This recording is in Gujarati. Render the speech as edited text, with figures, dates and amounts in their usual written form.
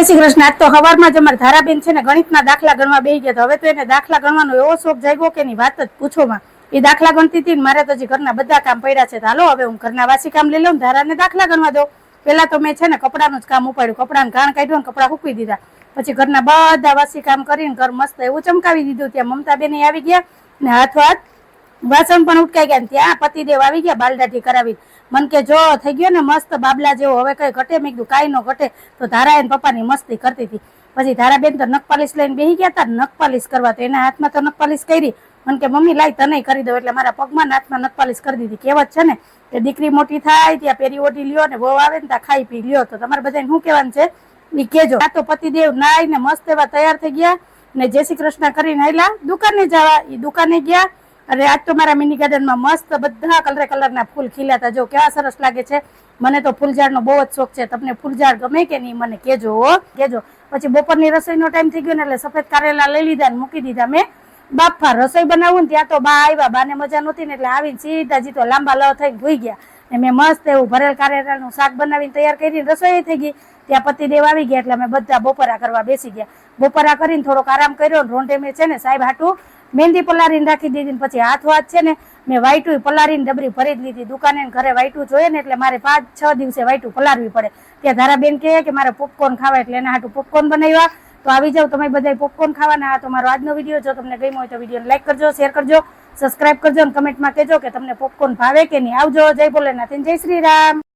શ્રી કૃષ્ણ। આજ તો સવારમાં જ અમારા ધારાબેન છે ને ગણિતના દાખલા ગણવા બેસી ગયા, તો હવે તો એને દાખલા ગણવાનો એવો શોખ જાગ્યો કે એની વાત જ પૂછોમાં। એ દાખલા ગણતી હતી ને મારે તો હજી ઘરના બધા કામ પડ્યા છે, હાલો હવે હું ઘરના વાસી કામ લઈ લઉં, ધારાને દાખલા ગણવા દઉં। પેલા તો મેં છે ને કપડાનું જ કામ ઉપાડ્યું, કપડાને ઘાણ કાઢ્યું ને કપડા સૂકવી દીધા, પછી ઘરના બધા વાસી કામ કરીને ઘર મસ્ત એવું ચમકાવી દીધું। ત્યાં મમતાબેન આવી ગયા ને હાથો-હાથ વાસણ પણ ઉટકાઈ ગયા, ત્યાં પતિદેવ આવી ગયા બાલદાઢી કરાવી। મન કે જો થઈ ગયો ને મસ્ત બાબલા જેવો, હવે કઈ ઘટે? મેં કીધું કાંઈ ન ઘટે। તો ધારા એને પપ્પાની મસ્તી કરતી હતી। પછી ધારાબેન તો નખપાલીશ લઈને બેસી ગયા હતા, નખપાલીશ કરવા, તો એના હાથમાં તો નખપાલીશ કરી। મને કે મમ્મી લાઈ તને કરી દો, એટલે મારા પગમાં હાથમાં નખપાલીશ કરી દીધી। કહેવત છે ને કે દીકરી મોટી થાય ત્યાં પેરી ઓઢી લ્યો ને વહુ આવે ને ત્યાં ખાઈ પી લ્યો। તો તમારે બધાને શું કહેવાનું છે એ કહેજો। આ તો પતિદેવ નાઈ ને મસ્ત એવા તૈયાર થઈ ગયા ને જય શ્રી કૃષ્ણ કરીને આયલા દુકાને જવા। એ દુકાને ગયા। અરે આજ તો મારા મિની ગાર્ડનમાં મસ્ત બધા કલરના ફૂલ ખીલ્યા હતા, જો કેવા સરસ લાગે છે। મને તો ફૂલઝાડનો બહુ જ શોખ છે, તમને ફૂલઝાડ ગમે કે નહીં મને કહેજો કહેજો। પછી બપોરની રસોઈનો ટાઈમ થઈ ગયો ને એટલે સફેદ કારેલા લઈ લીધા ને મૂકી દીધા મેં બાફા। રસોઈ બનાવું ને ત્યાં તો બા આવ્યા, બાને મજા નહોતી ને એટલે આવીને સીધા જીતો લાંબા લ થઈને ધોઈ ગયા ને મેં મસ્ત એવું ભરેલ કારેલાનું શાક બનાવીને તૈયાર કરીને રસોઈ થઈ ગઈ। ત્યાં પતિદેવ આવી ગયા એટલે અમે બધા બપોરા કરવા બેસી ગયા। બપોરા કરીને થોડોક આરામ કર્યો ને રોંઢે મેં છે ને સાહેબ હાટું મહેંદી પલારીને રાખી દીધી ને પછી હાથ છે ને મેં વાઈટું પલારીને ડબરી ભરી જ લીધી। દુકાને ઘરે વાઈટું જોઈએ ને એટલે મારે 5-6 દિવસે વાઈટું પલારવી પડે। ત્યાં ધારાબેન કે મારે પોપકોર્ન ખાવા, એટલે એના હાટું પોપકોર્ન બનાવ્યા। તો આવી જાવ તમે બધા પોપકોર્ન ખાવાના। આ તો મારો આજનો વિડીયો, જો તમને ગમ્યો હોય તો વિડીયોને લાઈક કરજો, શેર કરજો, સબસ્ક્રાઇબ કરજો અને કમેન્ટમાં કહેજો કે તમને પોપકોર્ન ભાવે કે નહીં। આવજો, જય ભોલેનાથ, જય શ્રી રામ।